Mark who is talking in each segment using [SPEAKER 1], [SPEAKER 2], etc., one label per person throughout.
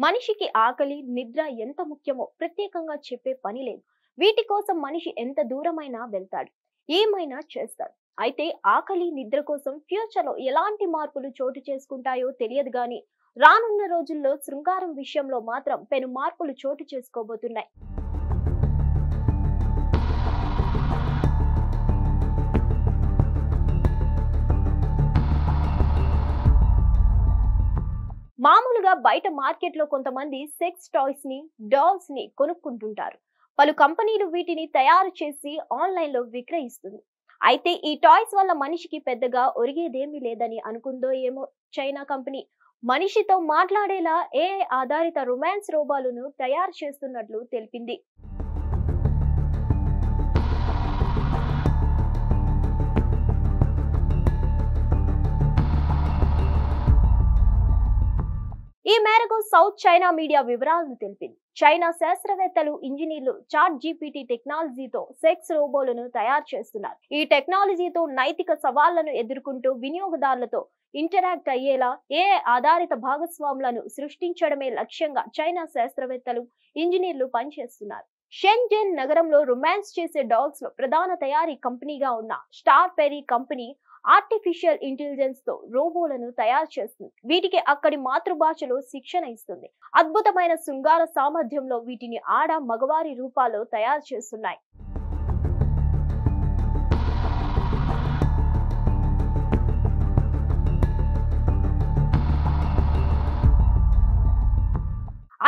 [SPEAKER 1] మనిషికి ఆకలి, నిద్ర ఎంత ముఖ్యమో ప్రత్యేకంగా చెప్పే పని లేదు. వీటి కోసం మనిషి ఎంత దూరమైనా వెళ్తాడు, ఏమైనా చేస్తాడు. అయితే ఆకలి, నిద్ర కోసం ఫ్యూచర్ లో ఎలాంటి మార్పులు చోటు చేసుకుంటాయో తెలియదు గాని రానున్న రోజుల్లో శృంగారం విషయంలో మాత్రం పెను మార్పులు చోటు చేసుకోబోతున్నాయి. మామూలుగా బయట మార్కెట్లో కొంతమంది సెక్స్ టాయ్స్ ని, డాల్స్ ని కొనుక్కుంటుంటారు. పలు కంపెనీలు వీటిని తయారు చేసి ఆన్లైన్ లో విక్రయిస్తుంది. అయితే ఈ టాయ్స్ వల్ల మనిషికి పెద్దగా ఒరిగేదేమీ లేదని అనుకుందో ఏమో చైనా కంపెనీ మనిషితో మాట్లాడేలా ఏఐ ఆధారిత రొమాన్స్ రోబోలను తయారు చేస్తున్నట్లు తెలిపింది. ఈ మేరకు సౌత్ చైనా మీడియా వివరాలను తెలిపింది. చైనా శాస్త్రవేత్తలు, ఇంజనీర్లు చాట్ జీపీటీ టెక్నాలజీతో సెక్స్ రోబోలను తయారు చేస్తున్నారు. ఈ టెక్నాలజీతో నైతిక సవాళ్లను ఎదుర్కొంటూ వినియోగదారులతో ఇంటరాక్ట్ అయ్యేలా ఏఐ ఆధారిత భాగస్వాములను సృష్టించడమే లక్ష్యంగా చైనా శాస్త్రవేత్తలు, ఇంజనీర్లు పనిచేస్తున్నారు. షెన్జెన్ నగరంలో రొమాన్స్ చేసే డాల్స్ లో ప్రధాన తయారీ కంపెనీగా ఉన్న star peri company artificial intelligence తో రోబోలను తయారు చేస్తుంది. వీటికి అక్కడి మాతృభాషలో శిక్షణ ఇస్తుంది. అద్భుతమైన శృంగార సామర్థ్యంలో వీటిని ఆడ, మగవారి రూపాల్లో తయారు చేస్తున్నాయి.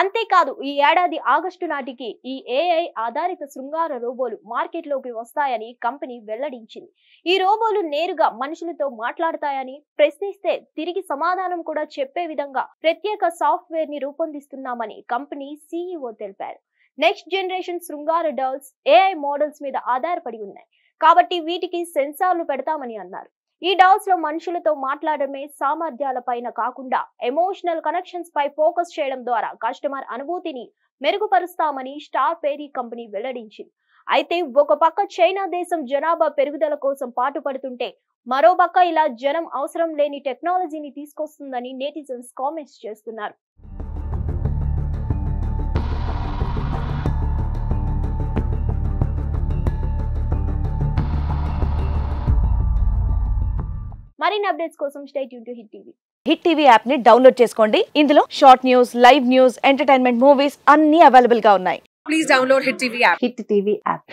[SPEAKER 1] అంతేకాదు, ఈ ఏడాది ఆగస్టు నాటికి ఈ ఏఐ ఆధారిత శృంగార రోబోలు మార్కెట్లోకి వస్తాయని కంపెనీ వెల్లడించింది. ఈ రోబోలు నేరుగా మనుషులతో మాట్లాడతాయని, ప్రశ్నిస్తే తిరిగి సమాధానం కూడా చెప్పే విధంగా ప్రత్యేక సాఫ్ట్వేర్ ని రూపొందిస్తున్నామని కంపెనీ సీఈఓ తెలిపారు. నెక్స్ట్ జనరేషన్ శృంగార డాల్స్ ఏఐ మోడల్స్ మీద ఆధారపడి ఉన్నాయి కాబట్టి వీటికి సెన్సార్లు పెడతామని అన్నారు. ఈ డాల్స్ లో మనుషులతో మాట్లాడమే సామర్థ్యాల పైన కాకుండా ఎమోషనల్ కనెక్షన్స్ పై ఫోకస్ చేయడం ద్వారా కస్టమర్ అనుభూతిని మెరుగుపరుస్తామని స్టార్ పెరీ కంపెనీ వెల్లడించింది. అయితే ఒక పక్క చైనా దేశం జనాభా పెరుగుదల కోసం పాటుపడుతుంటే మరో పక్క ఇలా జనం అవసరం లేని టెక్నాలజీని తీసుకొస్తుందని నెటిజన్స్ కామెంట్స్ చేస్తున్నారు. మరిన్ని అప్డేట్స్ కోసం stay tune to hit TV.
[SPEAKER 2] Hit TV app ని డౌన్లోడ్ చేసుకోండి. ఇందులో short news, live news, entertainment movies అన్ని అవైలబుల్ గా ఉన్నాయి. Please download hit TV app.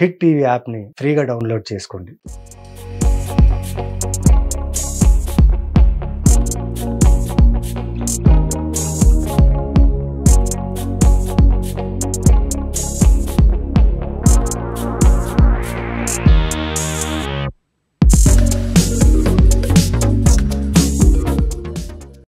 [SPEAKER 3] Hit TV app ని ఫ్రీగా డౌన్లోడ్ చేసుకోండి.